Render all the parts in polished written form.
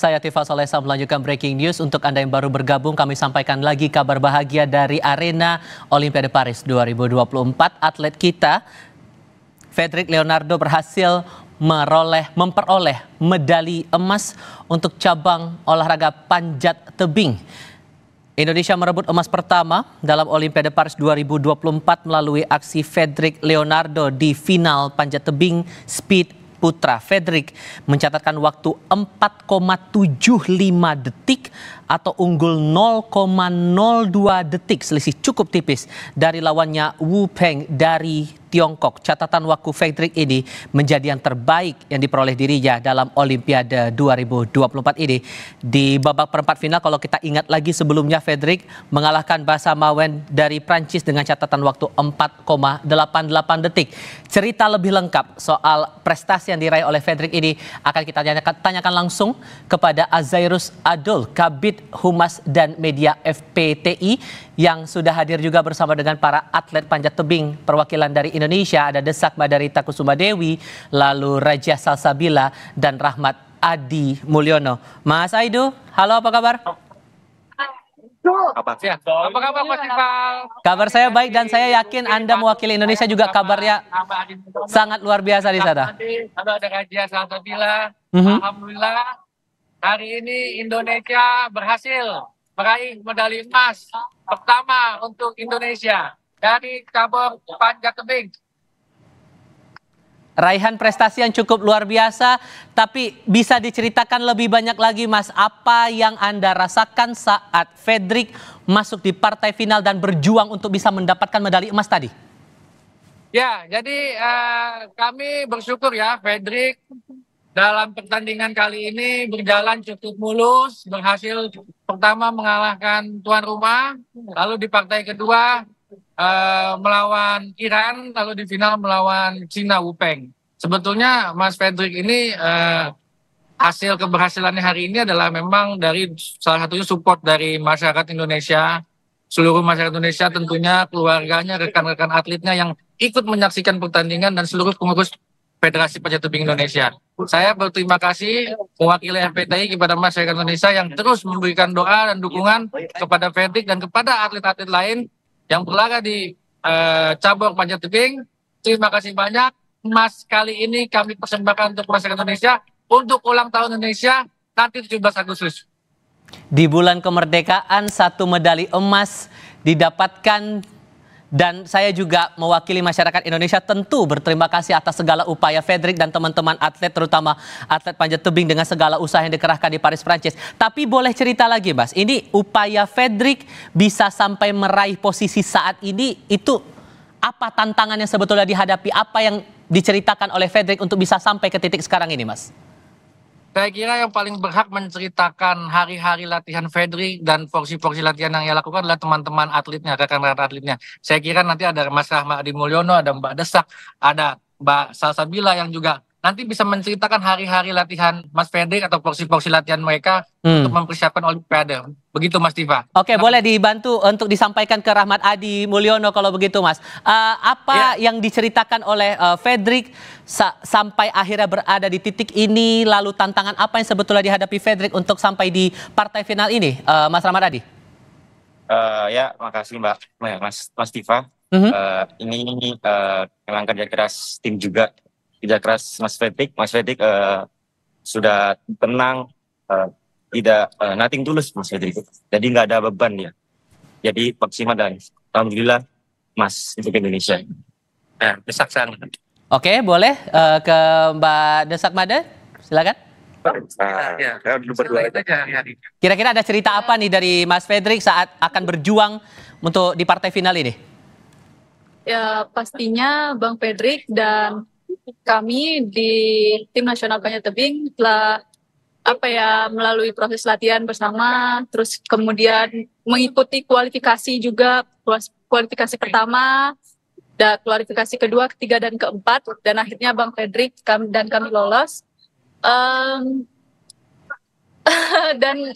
Saya Tifa Solesa melanjutkan breaking news. Untuk Anda yang baru bergabung, kami sampaikan lagi kabar bahagia dari arena Olimpiade Paris 2024. Atlet kita, Fedrik Leonardo, berhasil memperoleh medali emas untuk cabang olahraga panjat tebing. Indonesia merebut emas pertama dalam Olimpiade Paris 2024 melalui aksi Fedrik Leonardo di final panjat tebing speed putra. Fedrik mencatatkan waktu 4,75 detik atau unggul 0,02 detik, selisih cukup tipis dari lawannya Wu Peng dari Tiongkok. Catatan waktu Fedrik ini menjadi yang terbaik yang diperoleh dirinya dalam Olimpiade 2024 ini. Di babak perempat final, kalau kita ingat lagi sebelumnya, Fedrik mengalahkan Bassa Mawen dari Prancis dengan catatan waktu 4,88 detik. Cerita lebih lengkap soal prestasi yang diraih oleh Fedrik ini akan kita tanyakan langsung kepada Azairus Adul, Kabid Humas dan Media FPTI, yang sudah hadir juga bersama dengan para atlet panjat tebing perwakilan dari Indonesia. Ada Desak Madarita Kusuma Dewi, lalu Raja Salsabila, dan Rahmat Adi Mulyono. Mas Aidu, halo, apa kabar? Apa kabar Mas Iqbal? Kabar saya baik dan saya yakin Anda mewakili Indonesia juga kabarnya sangat luar biasa di sana. Ada Raja Salsabila. Alhamdulillah hari ini Indonesia berhasil meraih medali emas pertama untuk Indonesia dari cabang panjat tebing. Raihan prestasi yang cukup luar biasa, tapi bisa diceritakan lebih banyak lagi, Mas, apa yang Anda rasakan saat Fedrik masuk di partai final dan berjuang untuk bisa mendapatkan medali emas tadi? Ya, jadi kami bersyukur ya, Fedrik dalam pertandingan kali ini berjalan cukup mulus, berhasil pertama mengalahkan tuan rumah, lalu di partai kedua melawan Iran, lalu di final melawan Cina Wu Peng. Sebetulnya Mas Fedrik ini hasil keberhasilannya hari ini adalah memang dari salah satunya support dari masyarakat Indonesia, seluruh masyarakat Indonesia tentunya, keluarganya, rekan-rekan atletnya yang ikut menyaksikan pertandingan dan seluruh pengurus Federasi Panjat Tebing Indonesia. Saya berterima kasih mewakili FPTI kepada masyarakat Indonesia yang terus memberikan doa dan dukungan kepada Fedrik dan kepada atlet-atlet lain yang berlaga di cabang panjat tebing. Terima kasih banyak. Emas kali ini kami persembahkan untuk masyarakat Indonesia untuk ulang tahun Indonesia nanti 17 Agustus. Di bulan kemerdekaan, 1 medali emas didapatkan. Dan saya juga mewakili masyarakat Indonesia tentu berterima kasih atas segala upaya Fedrik dan teman-teman atlet, terutama atlet panjat tebing dengan segala usaha yang dikerahkan di Paris, Prancis. Tapi boleh cerita lagi, Mas, ini upaya Fedrik bisa sampai meraih posisi saat ini, itu apa tantangan yang sebetulnya dihadapi? Apa yang diceritakan oleh Fedrik untuk bisa sampai ke titik sekarang ini, Mas? Saya kira yang paling berhak menceritakan hari-hari latihan Fedrik dan porsi-porsi latihan yang ia lakukan adalah teman-teman atletnya, rekan-rekan atletnya. Saya kira nanti ada Mas Rahmat Adi Mulyono, ada Mbak Desak, ada Mbak Salsabila yang juga nanti bisa menceritakan hari-hari latihan Mas Fedrik atau porsi-porsi latihan mereka untuk mempersiapkan Olimpiade. Begitu Mas Tifa. Oke, boleh dibantu untuk disampaikan ke Rahmat Adi Mulyono kalau begitu, Mas. Apa yang diceritakan oleh Fedrik sampai akhirnya berada di titik ini, lalu tantangan apa yang sebetulnya dihadapi Fedrik untuk sampai di partai final ini, Mas Rahmat Adi? Ya, makasih Mas Tifa. Ini memang kerja keras tim juga. Kerja keras Mas Fedrik. Mas Fedrik sudah tenang, tidak nothing tulus Mas Fedrik. Jadi nggak ada beban dia. Jadi maksimal dan alhamdulillah Mas untuk Indonesia. Nah, Desak sana. Oke, boleh ke Mbak Desak Mada, silakan. Kira-kira ada cerita apa nih dari Mas Fedrik saat akan berjuang untuk di partai final ini? Ya, pastinya Bang Fedrik dan kami di Tim Nasional Panjat Tebing telah melalui proses latihan bersama, terus kemudian mengikuti kualifikasi juga, kualifikasi pertama, dan kualifikasi kedua, ketiga, dan keempat, dan akhirnya Bang Fedrik dan kami lolos. Dan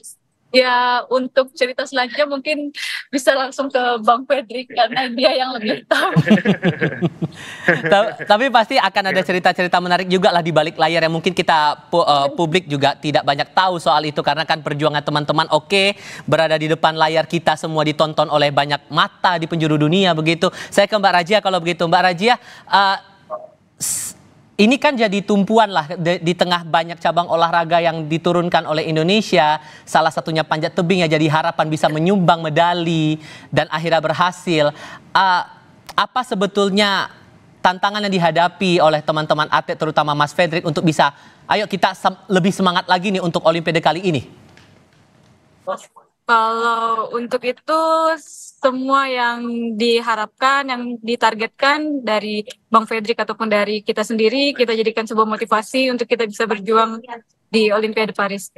ya untuk cerita selanjutnya mungkin bisa langsung ke Bang Fedrik karena dia yang lebih tahu. Tapi pasti akan ada cerita-cerita menarik juga lah di balik layar yang mungkin kita publik juga tidak banyak tahu soal itu, karena kan perjuangan teman-teman berada di depan layar kita semua ditonton oleh banyak mata di penjuru dunia begitu. Saya ke Mbak Rajia kalau begitu. Mbak Rajia, ini kan jadi tumpuan lah di tengah banyak cabang olahraga yang diturunkan oleh Indonesia. Salah satunya panjat tebing ya, jadi harapan bisa menyumbang medali dan akhirnya berhasil. Apa sebetulnya tantangan yang dihadapi oleh teman-teman atlet terutama Mas Fredrik untuk bisa, ayo kita lebih semangat lagi nih untuk Olimpiade kali ini? Kalau untuk itu semua yang diharapkan, yang ditargetkan dari Bang Fredrik ataupun dari kita sendiri, kita jadikan sebuah motivasi untuk kita bisa berjuang di Olimpiade Paris.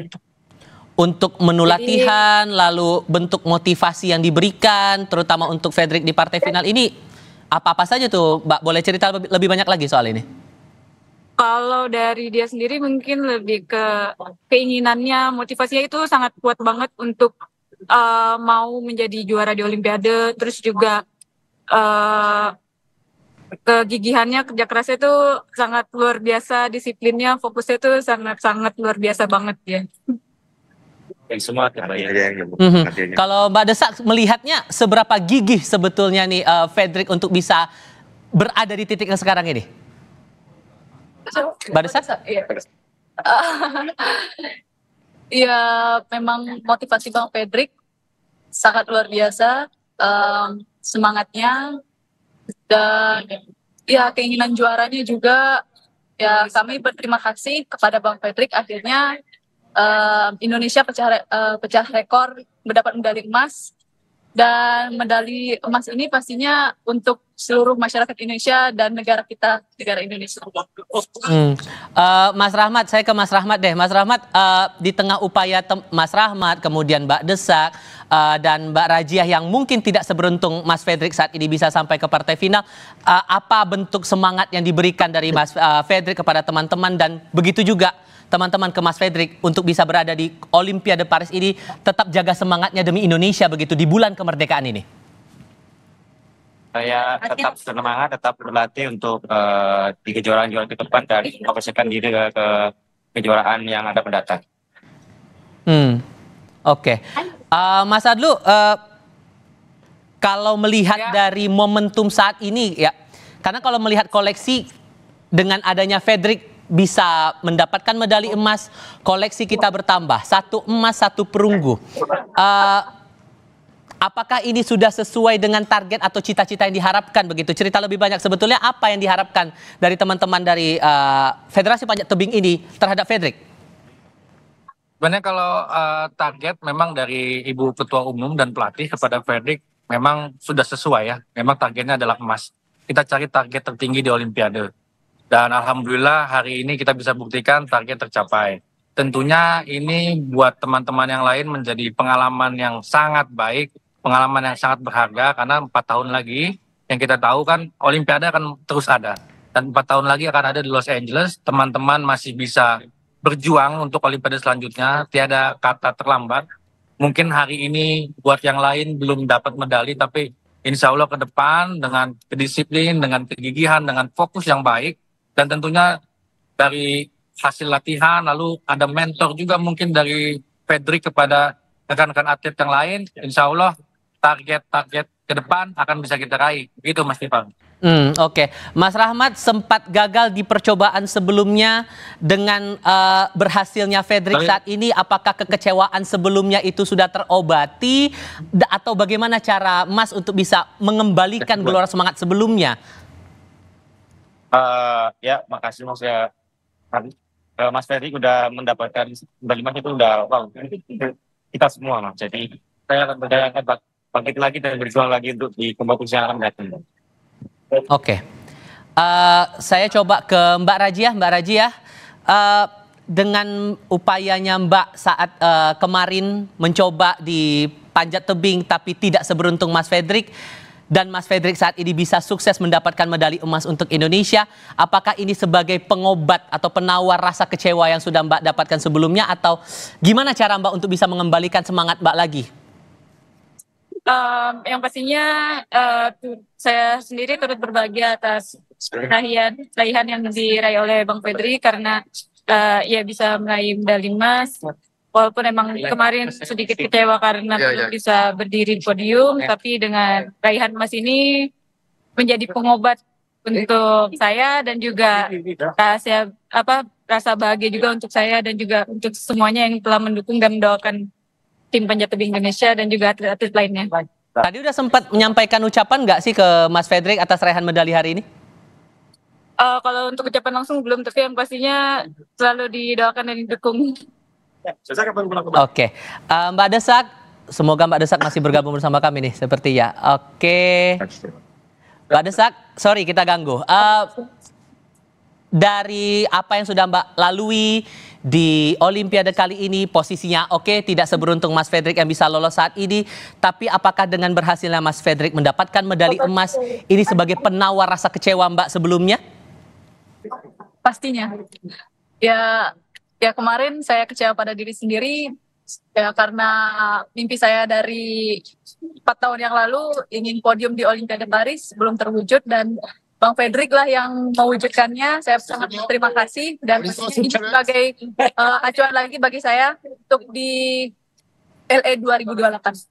Untuk menu latihan, lalu bentuk motivasi yang diberikan, terutama untuk Fredrik di partai final ini, apa-apa saja tuh, Mbak? Boleh cerita lebih banyak lagi soal ini? Kalau dari dia sendiri mungkin lebih ke keinginannya, motivasinya itu sangat kuat banget untuk mau menjadi juara di Olimpiade. Terus juga kegigihannya, kerja kerasnya itu sangat luar biasa, disiplinnya, fokusnya itu sangat-sangat luar biasa banget ya. Semua Kalau Mbak Desak melihatnya seberapa gigih sebetulnya nih Fredrik untuk bisa berada di titik yang sekarang ini? Mbak Desak? Ya memang motivasi Bang Fredrik sangat luar biasa, semangatnya dan ya keinginan juaranya juga. Ya kami berterima kasih kepada Bang Fredrik, akhirnya Indonesia pecah rekor mendapat medali emas, dan medali emas ini pastinya untuk seluruh masyarakat Indonesia dan negara kita, negara Indonesia. Mas Rahmat, saya ke Mas Rahmat deh. Mas Rahmat, di tengah upaya Mas Rahmat, kemudian Mbak Desak dan Mbak Rajia yang mungkin tidak seberuntung Mas Fredrik saat ini bisa sampai ke partai final, apa bentuk semangat yang diberikan dari Mas Fredrik kepada teman-teman, dan begitu juga teman-teman ke Mas Fredrik untuk bisa berada di Olimpiade Paris ini, tetap jaga semangatnya demi Indonesia begitu di bulan kemerdekaan ini? Saya tetap semangat, tetap berlatih untuk di kejuaraan-kejuaraan ke depan dan mempersiapkan diri ke kejuaraan yang ada mendatang. Oke. Mas Adlu, kalau melihat dari momentum saat ini ya, karena kalau melihat koleksi dengan adanya Fredrik bisa mendapatkan medali emas, koleksi kita bertambah, 1 emas 1 perunggu. Apakah ini sudah sesuai dengan target atau cita-cita yang diharapkan begitu? Cerita lebih banyak sebetulnya apa yang diharapkan dari teman-teman dari Federasi Panjat Tebing ini terhadap Fredrik? Sebenarnya kalau target memang dari Ibu Ketua Umum dan pelatih kepada Fredrik memang sudah sesuai ya. Memang targetnya adalah emas. Kita cari target tertinggi di Olimpiade. Dan alhamdulillah hari ini kita bisa buktikan target tercapai. Tentunya ini buat teman-teman yang lain menjadi pengalaman yang sangat baik, pengalaman yang sangat berharga, karena 4 tahun lagi yang kita tahu kan Olimpiade akan terus ada. Dan 4 tahun lagi akan ada di Los Angeles, teman-teman masih bisa berjuang untuk Olimpiade selanjutnya, tiada kata terlambat. Mungkin hari ini buat yang lain belum dapat medali, tapi insya Allah ke depan dengan kedisiplin, dengan kegigihan, dengan fokus yang baik, dan tentunya dari hasil latihan, lalu ada mentor juga mungkin dari Fredrik kepada rekan-rekan atlet yang lain, insya Allah target-target ke depan akan bisa kita raih. Begitu Mas Stefan. Oke. Mas Rahmat sempat gagal di percobaan sebelumnya dengan berhasilnya Fredrik saat ini. Apakah kekecewaan sebelumnya itu sudah terobati atau bagaimana cara Mas untuk bisa mengembalikan gelora semangat sebelumnya? Ya, makasih Mas ya. Mas Fredrik udah mendapatkan medali emas itu udah wow. Kita semua Mas. Jadi saya akan bangkit lagi dan berjuang lagi untuk di kompetisi yang akan datang. Oke. Saya coba ke Mbak Rajia. Mbak Rajia, dengan upayanya Mbak saat kemarin mencoba di panjat tebing tapi tidak seberuntung Mas Fredrik, dan Mas Fredrik saat ini bisa sukses mendapatkan medali emas untuk Indonesia, apakah ini sebagai pengobat atau penawar rasa kecewa yang sudah Mbak dapatkan sebelumnya, atau gimana cara Mbak untuk bisa mengembalikan semangat Mbak lagi? Yang pastinya saya sendiri turut berbahagia atas raihan yang diraih oleh Bang Pedri karena ia bisa meraih medali emas. Walaupun emang kemarin sedikit kecewa karena belum bisa berdiri di podium, tapi dengan raihan emas ini menjadi pengobat untuk saya dan juga rasa bahagia juga untuk saya dan juga untuk semuanya yang telah mendukung dan mendoakan tim panjat tebing Indonesia dan juga atlet-atlet lainnya. Tadi udah sempat menyampaikan ucapan nggak sih ke Mas Fredrik atas raihan medali hari ini? Kalau untuk ucapan langsung belum, tapi yang pastinya selalu didoakan dan didukung. Oke, Mbak Desak, semoga Mbak Desak masih bergabung bersama kami nih, seperti ya. Oke, Mbak Desak, sorry kita ganggu. Dari apa yang sudah Mbak lalui di Olimpiade kali ini, posisinya oke, tidak seberuntung Mas Fredrik yang bisa lolos saat ini. Tapi apakah dengan berhasilnya Mas Fredrik mendapatkan medali emas, ini sebagai penawar rasa kecewa Mbak sebelumnya? Pastinya. Ya kemarin saya kecewa pada diri sendiri ya karena mimpi saya dari 4 tahun yang lalu ingin podium di Olimpiade Paris belum terwujud dan Bang Fredrik lah yang mewujudkannya. Saya sangat berterima kasih dan ini sebagai acuan lagi bagi saya untuk di LA 2028.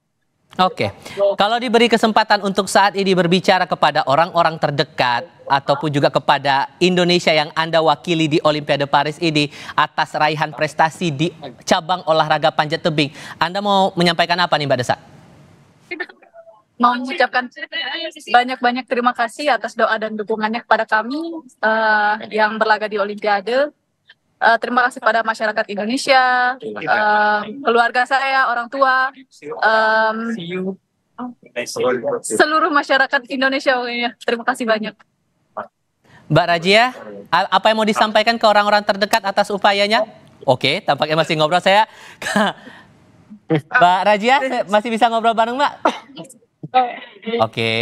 Oke, kalau diberi kesempatan untuk saat ini berbicara kepada orang-orang terdekat ataupun juga kepada Indonesia yang Anda wakili di Olimpiade Paris ini atas raihan prestasi di cabang olahraga panjat tebing, Anda mau menyampaikan apa nih Mbak Desak? Mau mengucapkan banyak-banyak terima kasih atas doa dan dukungannya kepada kami yang berlaga di Olimpiade. Terima kasih pada masyarakat Indonesia, keluarga saya, orang tua, seluruh masyarakat Indonesia. Terima kasih banyak. Mbak Rajia, apa yang mau disampaikan ke orang-orang terdekat atas upayanya? Oke, tampaknya masih ngobrol saya. Mbak Rajia, masih bisa ngobrol bareng Mbak? Oke.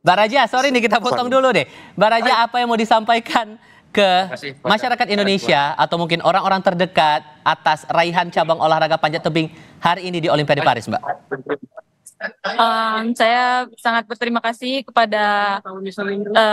Mbak Rajia, sorry nih kita potong dulu deh. Mbak Rajia, apa yang mau disampaikan ke masyarakat Indonesia atau mungkin orang-orang terdekat atas raihan cabang olahraga panjat tebing hari ini di Olimpiade Paris, Mbak? Saya sangat berterima kasih kepada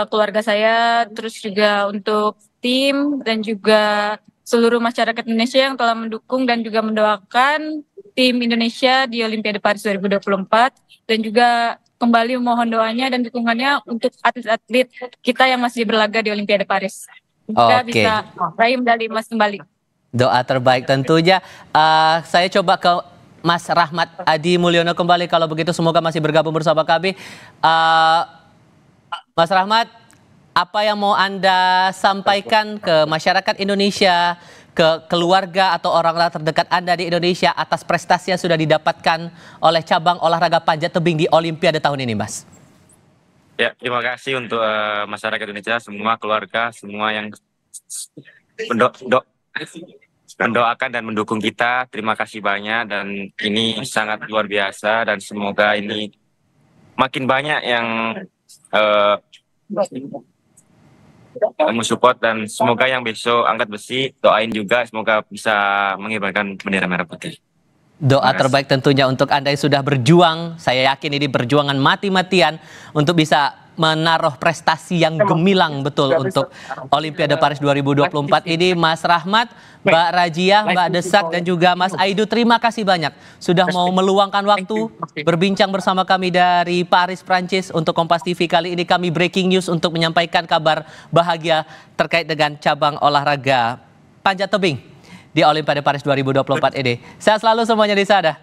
keluarga saya, terus juga untuk tim dan juga seluruh masyarakat Indonesia yang telah mendukung dan juga mendoakan tim Indonesia di Olimpiade Paris 2024 dan juga kembali memohon doanya dan dukungannya untuk atlet-atlet kita yang masih berlaga di Olimpiade Paris. Kita bisa raih medali emas kembali. Doa terbaik tentunya. Saya coba ke Mas Rahmat Adi Mulyono kembali. Kalau begitu semoga masih bergabung bersama kami. Mas Rahmat, apa yang mau Anda sampaikan ke masyarakat Indonesia, ke keluarga atau orang-orang terdekat Anda di Indonesia atas prestasi yang sudah didapatkan oleh cabang olahraga panjat tebing di Olimpiade tahun ini, Mas? Ya, terima kasih untuk masyarakat Indonesia, semua keluarga, semua yang mendoakan dan mendukung kita. Terima kasih banyak dan ini sangat luar biasa dan semoga ini makin banyak yang mensupport dan semoga yang besok angkat besi doain juga semoga bisa mengibarkan bendera merah putih. Doa terbaik tentunya untuk Anda yang sudah berjuang. Saya yakin ini perjuangan mati-matian untuk bisa menaruh prestasi yang gemilang betul untuk Olimpiade Paris 2024 ini. Mas Rahmat, Mbak Rajia, Mbak Desak dan juga Mas Aidu, terima kasih banyak sudah mau meluangkan waktu berbincang bersama kami dari Paris, Prancis. Untuk Kompas TV kali ini kami breaking news untuk menyampaikan kabar bahagia terkait dengan cabang olahraga panjat tebing di Olimpiade Paris 2024 ini. Sehat selalu semuanya di sana.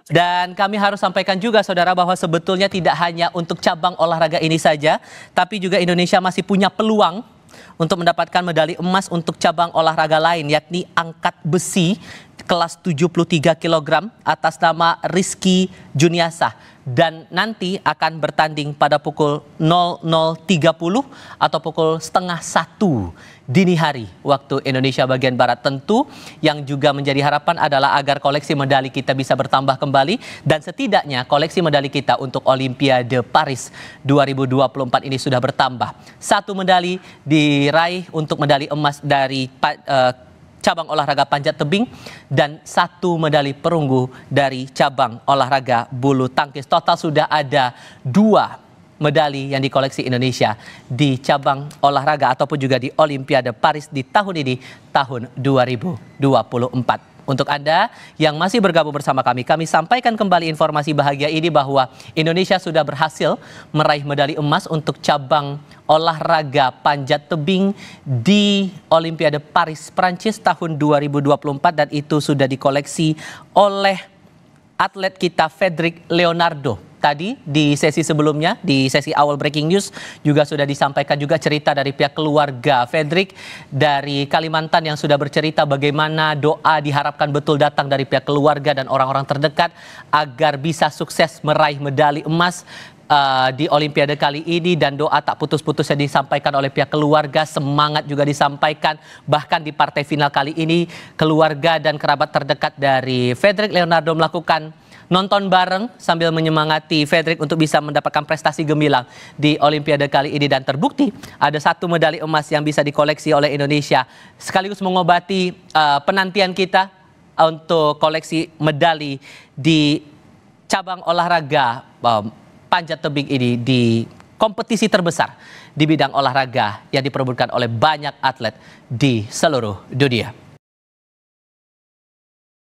Dan kami harus sampaikan juga saudara bahwa sebetulnya tidak hanya untuk cabang olahraga ini saja, tapi juga Indonesia masih punya peluang untuk mendapatkan medali emas untuk cabang olahraga lain, yakni angkat besi kelas 73 kg atas nama Rizky Juniasah. Dan nanti akan bertanding pada pukul 00.30 atau pukul 12:30 dini hari waktu Indonesia bagian Barat. Tentu yang juga menjadi harapan adalah agar koleksi medali kita bisa bertambah kembali. Dan setidaknya koleksi medali kita untuk Olimpiade Paris 2024 ini sudah bertambah. 1 medali diraih untuk medali emas dari cabang olahraga panjat tebing dan 1 medali perunggu dari cabang olahraga bulu tangkis. Total sudah ada 2 medali yang dikoleksi Indonesia di cabang olahraga ataupun juga di Olimpiade Paris di tahun ini, tahun 2024. Untuk Anda yang masih bergabung bersama kami sampaikan kembali informasi bahagia ini bahwa Indonesia sudah berhasil meraih medali emas untuk cabang olahraga panjat tebing di Olimpiade Paris Prancis tahun 2024 dan itu sudah dikoleksi oleh atlet kita Fedrik Leonardo. Tadi di sesi sebelumnya, di sesi awal breaking news juga sudah disampaikan juga cerita dari pihak keluarga Fedrik dari Kalimantan yang sudah bercerita bagaimana doa diharapkan betul datang dari pihak keluarga dan orang-orang terdekat agar bisa sukses meraih medali emas di Olimpiade kali ini, dan doa tak putus-putusnya disampaikan oleh pihak keluarga, semangat juga disampaikan. Bahkan di partai final kali ini keluarga dan kerabat terdekat dari Fedrik Leonardo melakukan nonton bareng sambil menyemangati Fedrik untuk bisa mendapatkan prestasi gemilang di Olimpiade kali ini, dan terbukti ada 1 medali emas yang bisa dikoleksi oleh Indonesia sekaligus mengobati penantian kita untuk koleksi medali di cabang olahraga panjat tebing ini di kompetisi terbesar di bidang olahraga yang diperebutkan oleh banyak atlet di seluruh dunia.